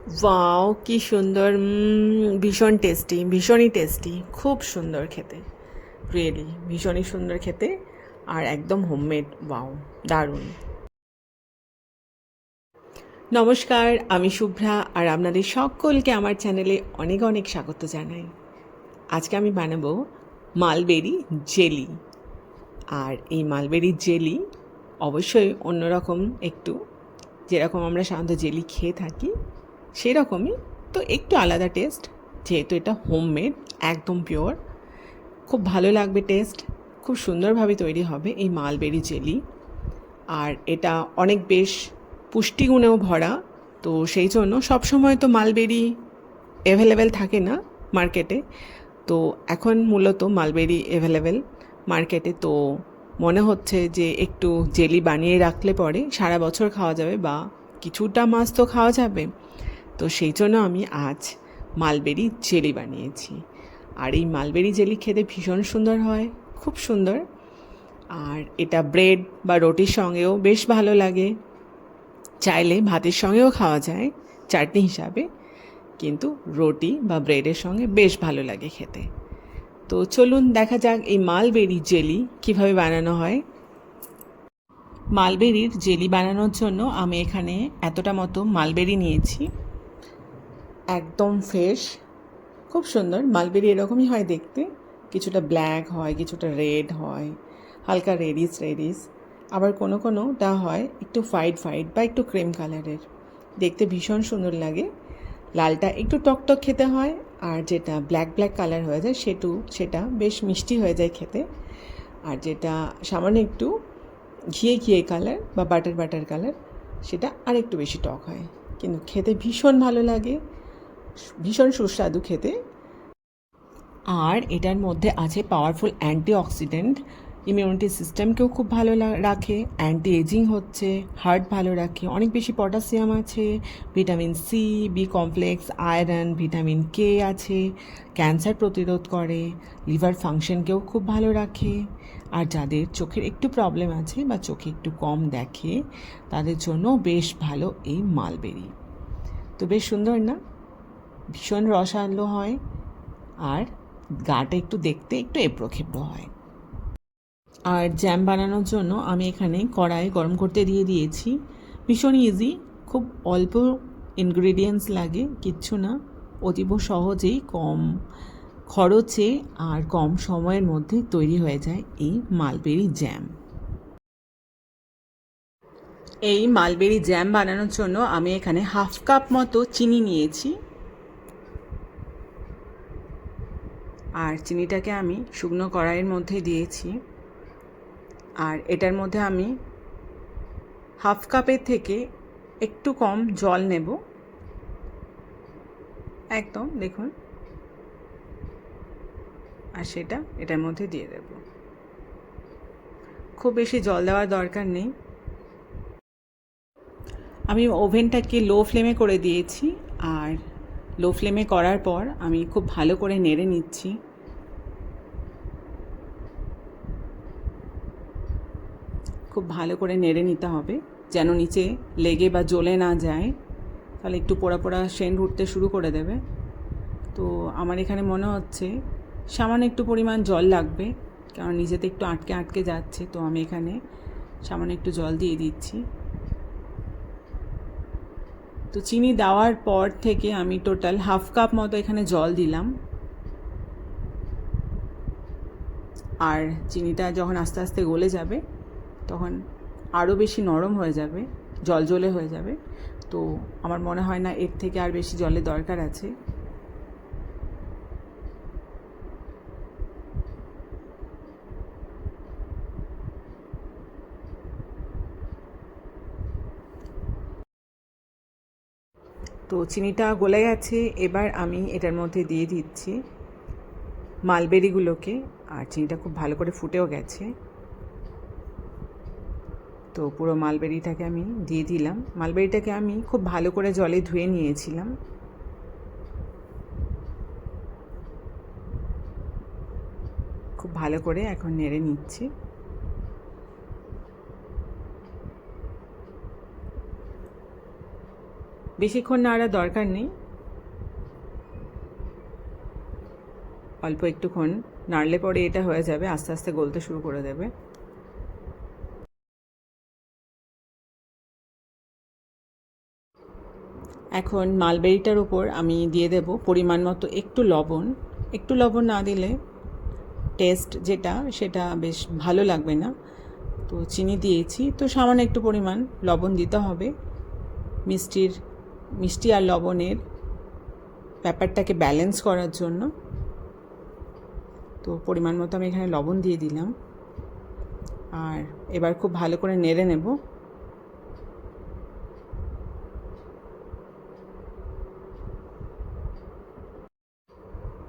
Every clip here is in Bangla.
ওয়াও কি সুন্দর! ভীষণ টেস্টি, ভীষণই টেস্টি, খুব সুন্দর খেতে। রিয়েলি ভীষণই সুন্দর খেতে আর একদম হোমমেড। ওয়াও, দারুণ। নমস্কার, আমি শুভ্রা আর আপনাদের সকলকে আমার চ্যানেলে অনেক অনেক স্বাগত জানাই। আজকে আমি বানাবো মালবেরি জেলি। আর এই মালবেরি জেলি অবশ্যই অন্যরকম একটু, যেরকম আমরা সাধারণত জেলি খেয়ে থাকি সেরকমই, তো একটু আলাদা টেস্ট, যেহেতু এটা হোমমেড, একদম পিওর। খুব ভালো লাগবে টেস্ট, খুব সুন্দরভাবে তৈরি হবে এই মালবেরি জেলি। আর এটা অনেক বেশ পুষ্টিগুণেও ভরা, তো সেই জন্য সবসময় তো মালবেরি অ্যাভেলেবেল থাকে না মার্কেটে। তো এখন মূলত মালবেরি অ্যাভেলেবেল মার্কেটে, তো মনে হচ্ছে যে একটু জেলি বানিয়ে রাখলে পরে সারা বছর খাওয়া যাবে বা কিছুটা মাস তো খাওয়া যাবে। তো সেই জন্য আমি আজ মালবেরি জেলি বানিয়েছি। আর এই মালবেরি জেলি খেতে ভীষণ সুন্দর হয়, খুব সুন্দর। আর এটা ব্রেড বা রুটির সঙ্গেও বেশ ভালো লাগে, চাইলে ভাতের সঙ্গেও খাওয়া যায় চাটনি হিসাবে, কিন্তু রুটি বা ব্রেডের সঙ্গে বেশ ভালো লাগে খেতে। তো চলুন দেখা যাক এই মালবেরি জেলি কিভাবে বানানো হয়। মালবেরির জেলি বানানোর জন্য আমি এখানে এতটা মতো মালবেরি নিয়েছি, একদম ফ্রেশ, খুব সুন্দর। মালবেরি এরকমই হয় দেখতে, কিছুটা ব্ল্যাক হয়, কিছুটা রেড হয়, হালকা রেডিস রেডিস, আবার কোনো কোনোটা হয় একটু হোয়াইট হোয়াইট বা একটু ক্রিম কালারের, দেখতে ভীষণ সুন্দর লাগে। লালটা একটু টকটক খেতে হয়, আর যেটা ব্ল্যাক ব্ল্যাক কালার হয়ে যায় সেটা বেশ মিষ্টি হয়ে যায় খেতে। আর যেটা সামান্য একটু ঘিয়ে ঘিয়ে কালার বা বাটার বাটার কালার, সেটা আর একটু বেশি টক হয়, কিন্তু খেতে ভীষণ ভালো লাগে, ভীষণ সুস্বাদু খেতে। আর এটার মধ্যে আছে পাওয়ারফুল অ্যান্টিঅক্সিডেন্ট, ইমিউনিটি সিস্টেমকেও খুব ভালো রাখে, অ্যান্টি এজিং হচ্ছে, হার্ট ভালো রাখে, অনেক বেশি পটাশিয়াম আছে, vitamin C, B complex, iron, vitamin K আছে, ক্যান্সার প্রতিরোধ করে, লিভার ফাংশনকেও খুব ভালো রাখে। আর যাদের চোখের একটু প্রবলেম আছে বা চোখে একটু কম দেখে, তাদের জন্য বেশ ভালো এই মালবেরি। তো বেশ সুন্দর না? ভীষণ রসালো হয়, আর গাটা একটু দেখতে একটু এবড়ো খেবড়ো হয়। আর জ্যাম বানানোর জন্য আমি এখানে কড়াই গরম করতে দিয়ে দিয়েছি। ভীষণ ইজি, খুব অল্প ইনগ্রিডিয়েন্টস লাগে, কিচ্ছু না, অতীব সহজেই কম খরচে আর কম সময়ের মধ্যে তৈরি হয়ে যায় এই মালবেরি জ্যাম। এই মালবেরি জ্যাম বানানোর জন্য আমি এখানে হাফ কাপ মতো চিনি নিয়েছি। আর চিনিটাকে আমি শুকনো কড়াইয়ের মধ্যে দিয়েছি। আর এটার মধ্যে আমি হাফ কাপের থেকে একটু কম জল নেব, একদম দেখুন, আর সেটা এটার মধ্যে দিয়ে দেব। খুব বেশি জল দেওয়ার দরকার নেই। আমি ওভেনটাকে লো ফ্লেমে করে দিয়েছি, আর লো ফ্লেমে করার পর আমি খুব ভালো করে নেড়ে নিচ্ছি। খুব ভালো করে নেড়ে নিতে হবে, যেন নিচে লেগে বা জ্বলে না যায়, তাহলে একটু পোড়া পোড়া সেন্ট উঠতে শুরু করে দেবে। তো আমার এখানে মনে হচ্ছে সামান্য একটু পরিমাণ জল লাগবে, কারণ নিজেতে একটু আটকে আটকে যাচ্ছে, তো আমি এখানে সামান্য একটু জল দিয়ে দিচ্ছি। তো চিনি দেওয়ার পর থেকে আমি টোটাল হাফ কাপ মতো এখানে জল দিলাম। আর চিনিটা যখন আস্তে আস্তে গলে যাবে, তখন আরও বেশি নরম হয়ে যাবে, জলজলে হয়ে যাবে। তো আমার মনে হয় না এর থেকে আর বেশি জলের দরকার আছে। তো চিনিটা গলে গেছে, এবার আমি এটার মধ্যে দিয়ে দিচ্ছি মালবেরিগুলোকে। আর চিনিটা খুব ভালো করে ফুটেও গেছে, তো পুরো মালবেরিটাকে আমি দিয়ে দিলাম। মালবেরিটাকে আমি খুব ভালো করে জলে ধুয়ে নিয়েছিলাম। খুব ভালো করে এখন নেড়ে নিচ্ছি। বেশিক্ষণ নাড়ার দরকার নেই, অল্প একটুক্ষণ নাড়লে পরে এটা হয়ে যাবে, আস্তে আস্তে গলতে শুরু করে দেবে। এখন মালবেরিটার উপর আমি দিয়ে দেব পরিমাণ মতো একটু লবণ। একটু লবণ না দিলে টেস্ট যেটা সেটা বেশ ভালো লাগবে না। তো চিনি দিয়েছি, তো সামান্য একটু পরিমাণ লবণ দিতে হবে মিষ্টি আর লবণের ব্যাপারটাকে ব্যালেন্স করার জন্য। তো পরিমাণ মতো আমি এখানে লবণ দিয়ে দিলাম, আর এবার খুব ভালো করে নেড়ে নেব।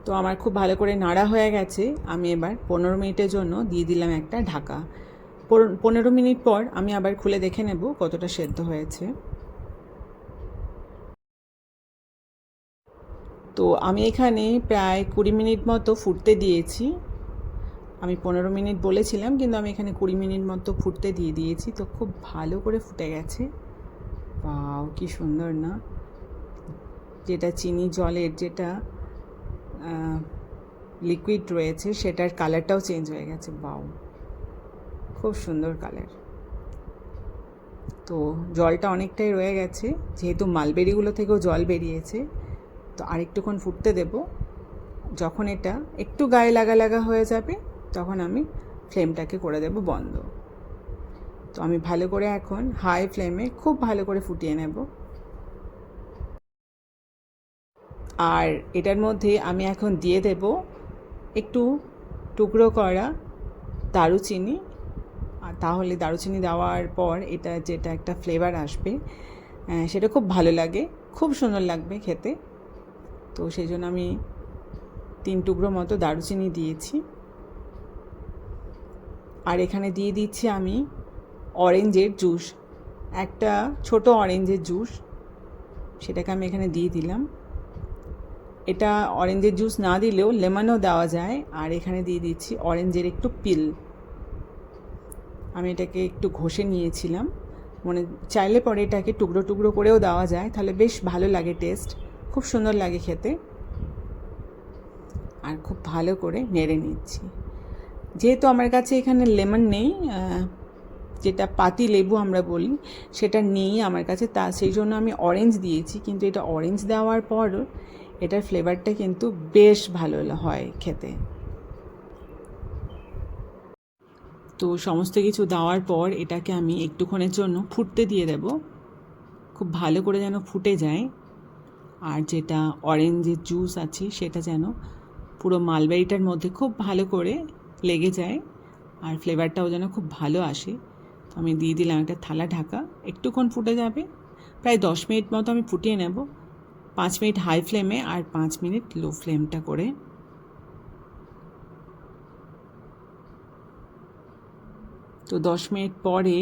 তো আমার খুব ভালো করে নাড়া হয়ে গেছে। আমি এবার 15 মিনিটের জন্য দিয়ে দিলাম একটা ঢাকা। 15 মিনিট পর আমি আবার খুলে দেখে নেব কতটা সেদ্ধ হয়েছে। তো আমি এখানে প্রায় 20 মিনিট মতো ফুটতে দিয়েছি। আমি 15 মিনিট বলেছিলাম, কিন্তু আমি এখানে 20 মিনিট মতো ফুটতে দিয়েছি। তো খুব ভালো করে ফুটে গেছে। বাও, কি সুন্দর না! যেটা চিনি জলের যেটা লিকুইড রয়েছে সেটার কালারটাও চেঞ্জ হয়ে গেছে। বাও, খুব সুন্দর কালার। তো জলটা অনেকটাই রয়ে গেছে, যেহেতু মালবেরিগুলো থেকেও জল বেরিয়েছে। তো আরেকটুক্ষণ ফুটতে দেব। যখন এটা একটু গায়ে লাগা লাগা হয়ে যাবে তখন আমি ফ্লেমটাকে করে দেব বন্ধ। তো আমি ভালো করে এখন হাই ফ্লেমে খুব ভালো করে ফুটিয়ে নেব। আর এটার মধ্যে আমি এখন দিয়ে দেব একটু টুকরো করা দারুচিনি। আর তাহলে দারুচিনি দেওয়ার পর এটা যেটা একটা ফ্লেভার আসবে সেটা খুব ভালো লাগে, খুব সুন্দর লাগবে খেতে। তো সেই জন্য আমি 3 টুকরো মতো দারুচিনি দিয়েছি। আর এখানে দিয়ে দিচ্ছি আমি অরেঞ্জের জুস, একটা ছোট অরেঞ্জের জুস, সেটাকে আমি এখানে দিয়ে দিলাম। এটা অরেঞ্জের জুস না দিলেও লেমনও দেওয়া যায়। আর এখানে দিয়ে দিচ্ছি অরেঞ্জের একটু পিল। আমি এটাকে একটু ঘষে নিয়েছিলাম, চাইলে পরে এটাকে টুকরো টুকরো করেও দেওয়া যায়, তাহলে বেশ ভালো লাগে, টেস্ট খুব সুন্দর লাগে খেতে। আর খুব ভালো করে নেড়ে নিচ্ছি। যেহেতু আমার কাছে এখানে লেমন নেই, যেটা পাতি লেবু আমরা বলি, সেটা নেই আমার কাছে, সেই জন্য আমি অরেঞ্জ দিয়েছি। কিন্তু এটা অরেঞ্জ দেওয়ার পর এটার ফ্লেভারটা কিন্তু বেশ ভালো হয় খেতে। তো সমস্ত কিছু দেওয়ার পর এটাকে আমি একটুক্ষণের জন্য ফুটতে দিয়ে দেব, খুব ভালো করে যেন ফুটে যায়। আর যেটা অরেঞ্জের জুস আছে সেটা যেন পুরো মালবেরিটার মধ্যে খুব ভালো করে লেগে যায়, আর ফ্লেভারটাও যেন খুব ভালো আসে। তো আমি দিয়ে দিলাম একটা থালা ঢাকা। একটুক্ষণ ফুটে যাবে, প্রায় 10 মিনিট মতো আমি ফুটিয়ে নেব। 5 মিনিট হাই ফ্লেমে আর 5 মিনিট লো ফ্লেমটা করে। তো 10 মিনিট পরে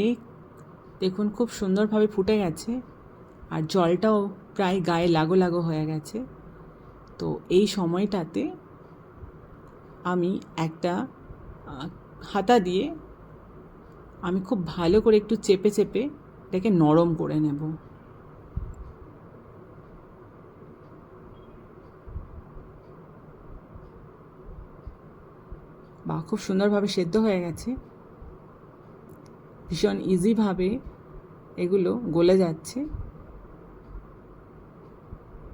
দেখুন খুব সুন্দরভাবে ফুটে গেছে, আর জলটাও প্রায় গায়ে লাগো লাগো হয়ে গেছে। তো এই সময়টাতে আমি একটা হাতা দিয়ে আমি খুব ভালো করে একটু চেপে চেপে এটাকে নরম করে নেব। বা খুব সুন্দরভাবে সেদ্ধ হয়ে গেছে, ভীষণ ইজিভাবে এগুলো গলে যাচ্ছে।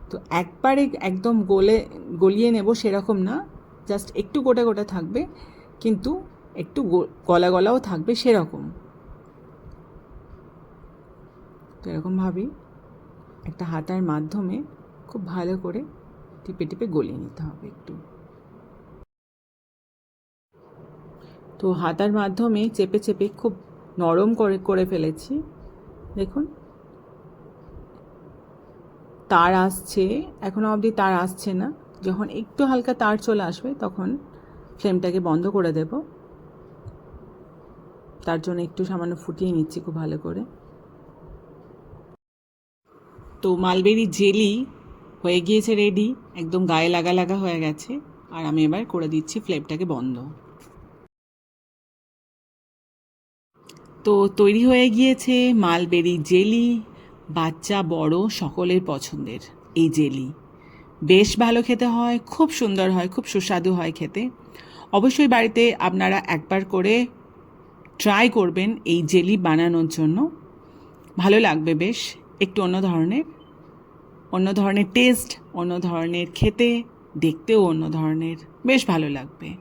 তো একবারে একদম গলিয়ে নেব সেরকম না, জাস্ট একটু গোটা গোটা থাকবে, কিন্তু একটু গলা গলাও থাকবে সেরকম। তো এরকমভাবেই একটা হাতার মাধ্যমে খুব ভালো করে টিপে টিপে গলিয়ে নিতে হবে একটু। তো হাতার মাধ্যমে চেপে চেপে খুব নরম করে ফেলেছি। দেখুন তার আসছে, এখনও অবধি তার আসছে না। যখন একটু হালকা তার চলে আসবে তখন ফ্লেমটাকে বন্ধ করে দেব। তার জন্য একটু সামান্য ফুটিয়ে নিচ্ছি খুব ভালো করে। তো মালবেরি জেলি হয়ে গিয়েছে রেডি, একদম গায়ে লাগা লাগা হয়ে গেছে। আর আমি এবার করে দিচ্ছি ফ্লেমটাকে বন্ধ। তো তৈরি হয়ে গিয়েছে মালবেরি জেলি বাচ্চা বড় সকলের পছন্দের এই জেলি। বেশ ভালো খেতে হয়, খুব সুন্দর হয়, খুব সুস্বাদু হয় খেতে। অবশ্যই বাড়িতে আপনারা একবার করে ট্রাই করবেন এই জেলি বানানোর জন্য। ভালো লাগবে, বেশ একটু অন্য ধরনের টেস্ট, অন্য ধরনের খেতে, দেখতেও অন্য ধরনের, বেশ ভালো লাগবে।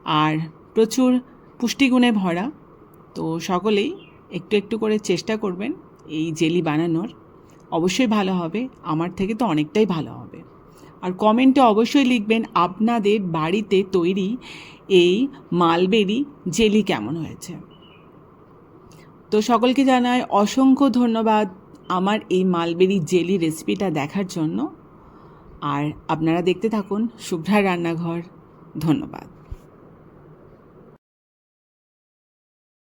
আর প্রচুর পুষ্টিগুণে ভরা। তো সকলেই একটু একটু করে চেষ্টা করবেন এই জেলি বানানোর। অবশ্যই ভালো হবে, আমার থেকে তো অনেকটাই ভালো হবে। আর কমেন্টে অবশ্যই লিখবেন আপনাদের বাড়িতে তৈরি এই মালবেরি জেলি কেমন হয়েছে। তো সকলকে জানাই অসংখ্য ধন্যবাদ আমার এই মালবেরি জেলি রেসিপিটা দেখার জন্য। আর আপনারা দেখতে থাকুন শুভ্রা রান্নাঘর। ধন্যবাদ।